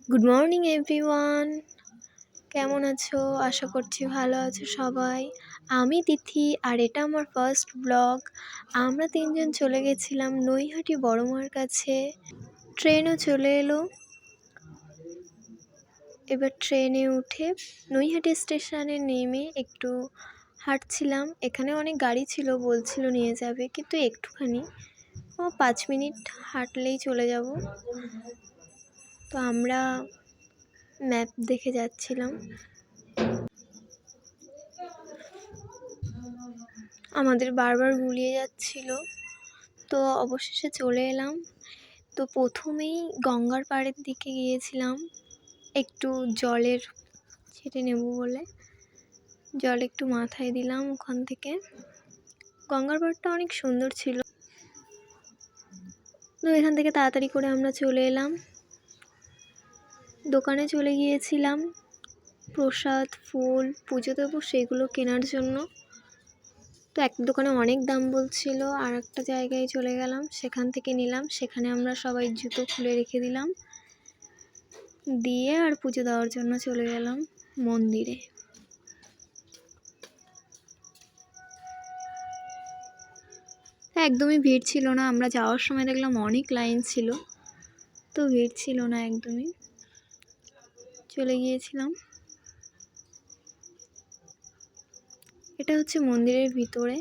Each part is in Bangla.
গুড মর্নিং এভরিওয়ান, কেমন আছো? আশা করছি ভালো আছো সবাই। আমি তিথি আর এটা আমার ফার্স্ট ব্লগ। আমরা তিনজন চলে গেছিলাম নৈহাটি বড়মার কাছে। ট্রেনও চলে এলো। এবার ট্রেনে উঠে নৈহাটি স্টেশনে নেমে একটু হাঁটছিলাম। এখানে অনেক গাড়ি ছিল, বলছিল নিয়ে যাবে, কিন্তু একটুখানি 5 মিনিট হাঁটলেই চলে যাব। তো আমরা ম্যাপ দেখে যাচ্ছিলাম। আমাদের বারবার গুলিয়ে যাচ্ছিল, তো অবশেষে চলে এলাম। তো প্রথমেই গঙ্গার পাড়ের দিকে গিয়েছিলাম একটু জলের ছেটে নেব বলে। জল একটু মাথায় দিলাম ওখান থেকে। গঙ্গার পাড়টা অনেক সুন্দর ছিল। তো এখান থেকে তাড়াতাড়ি করে আমরা চলে এলাম। দোকানে চলে গিয়েছিলাম প্রসাদ, ফুল, পুজো দেবো সেগুলো কেনার জন্য। তো এক দোকানে অনেক দাম বলছিল, আর একটা জায়গায় চলে গেলাম, সেখান থেকে নিলাম। সেখানে আমরা সবাই জুতো খুলে রেখে দিলাম, দিয়ে আর পুজো দেওয়ার জন্য চলে গেলাম মন্দিরে। একদমই ভিড় ছিল না। আমরা যাওয়ার সময় দেখলাম অনেক লাইন ছিল, তো ভিড় ছিল না একদমই। চলে গিয়েছিলাম। এটা হচ্ছে মন্দিরের ভিতরে।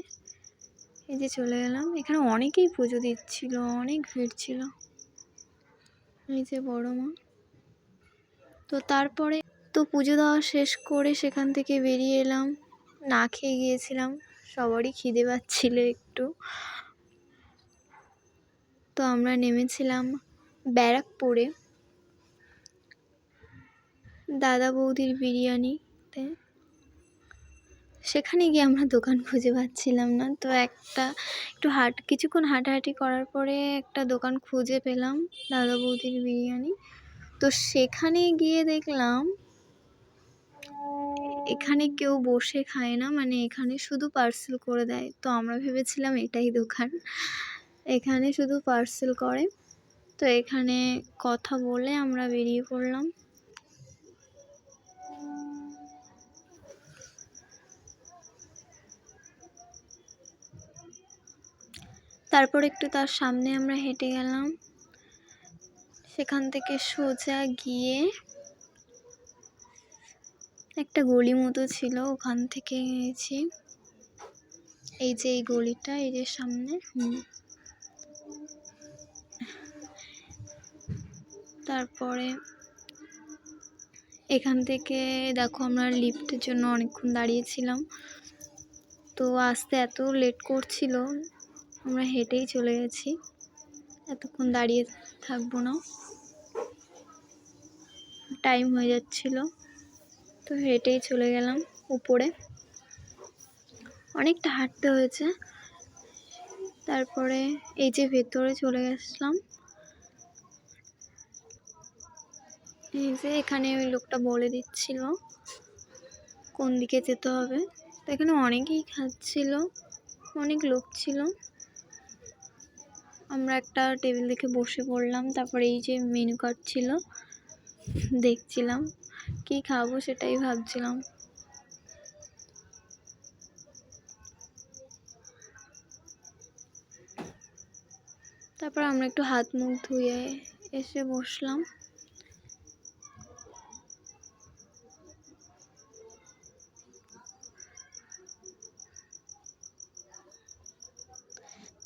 এই যে চলে গেলাম। এখানে অনেকেই পুজো দিচ্ছিল, অনেক ভিড় ছিল। এই যে বড় মা। তো তারপরে পুজো দেওয়া শেষ করে সেখান থেকে বেরিয়ে এলাম। না খেয়ে গিয়েছিলাম, সবারই খিদে পাচ্ছিল একটু। তো আমরা নেমেছিলাম ব্যারাকপুরে দাদা বৌদির বিরিয়ানিতে। সেখানে গিয়ে আমরা দোকান খুঁজে পাচ্ছিলাম না, তো একটু কিছুক্ষণ হাঁটাহাঁটি করার পরে একটা দোকান খুঁজে পেলাম, দাদা বৌদির বিরিয়ানি। তো সেখানে গিয়ে দেখলাম এখানে কেউ বসে খায় না, মানে এখানে শুধু পার্সেল করে দেয়। তো আমরা ভেবেছিলাম এটাই দোকান, এখানে শুধু পার্সেল করে। তো এখানে কথা বলে আমরা বেরিয়ে পড়লাম। তারপর একটু তার সামনে আমরা হেঁটে গেলাম। সেখান থেকে সোজা গিয়ে একটা গলি মতো ছিল, ওখান থেকে গেছি। এই যে এই গলিটা, এই যে সামনে। তারপরে এখান থেকে দেখো আমরা লিফটের জন্য অনেকক্ষণ দাঁড়িয়েছিলাম। তো আসতে এত লেট করছিল, আমরা হেঁটেই চলে গেছি, এতক্ষণ দাঁড়িয়ে থাকবো না, টাইম হয়ে যাচ্ছিল। তো হেঁটেই চলে গেলাম উপরে। অনেকটা হাঁটতে হয়েছে। তারপরে এই যে ভেতরে চলে গেছিলাম। এই যে এখানে ওই লোকটা বলে দিচ্ছিল কোন দিকে যেতে হবে। তো এখানে অনেকেই খাচ্ছিল, অনেক লোক ছিল। আমরা একটা টেবিল দেখে বসে পড়লাম। তারপরে এই যে মেনু কার্ড ছিল, দেখছিলাম কি খাবো সেটাই ভাবছিলাম। তারপর আমরা একটু হাত মুখ ধুয়ে এসে বসলাম।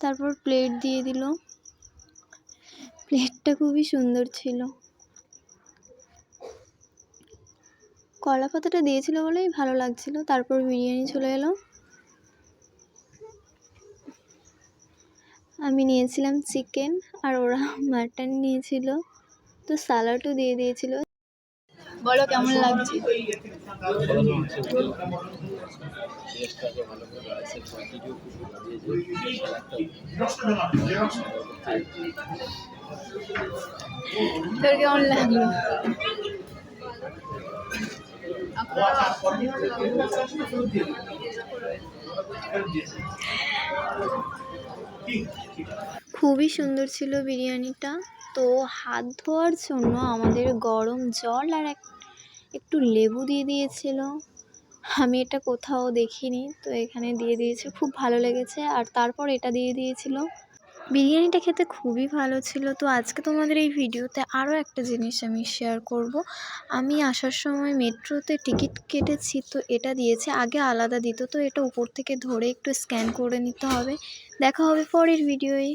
তারপর প্লেট দিয়ে দিল। প্লেটটা খুবই সুন্দর ছিল। কলা পাতাটা দিয়েছিল বলেই ভালো লাগছিল। তারপর বিরিয়ানি চলে এলো। আমি নিয়েছিলাম চিকেন আর ওরা মাটন নিয়েছিল। তো স্যালাডও দিয়ে দিয়েছিল। বলো কেমন লাগছে? তোর কেমন লাগলো? খুবই সুন্দর ছিল বিরিয়ানিটা। তো হাত ধোয়ার জন্য আমাদের গরম জল আর একটু লেবু দিয়ে দিয়েছিল। আমি এটা কোথাও দেখিনি, তো এখানে দিয়ে দিয়েছে, খুব ভালো লেগেছে। আর তারপর এটা দিয়ে দিয়েছিল। বিরিয়ানিটা খেতে খুবই ভালো ছিল। তো আজকে তোমাদের এই ভিডিওতে আরও একটা জিনিস আমি শেয়ার করব। আমি আসার সময় মেট্রোতে টিকিট কেটেছি, তো এটা দিয়েছে, আগে আলাদা দিত, তো এটা উপর থেকে ধরে একটু স্ক্যান করে নিতে হবে। দেখা হবে পরের ভিডিওয়ে।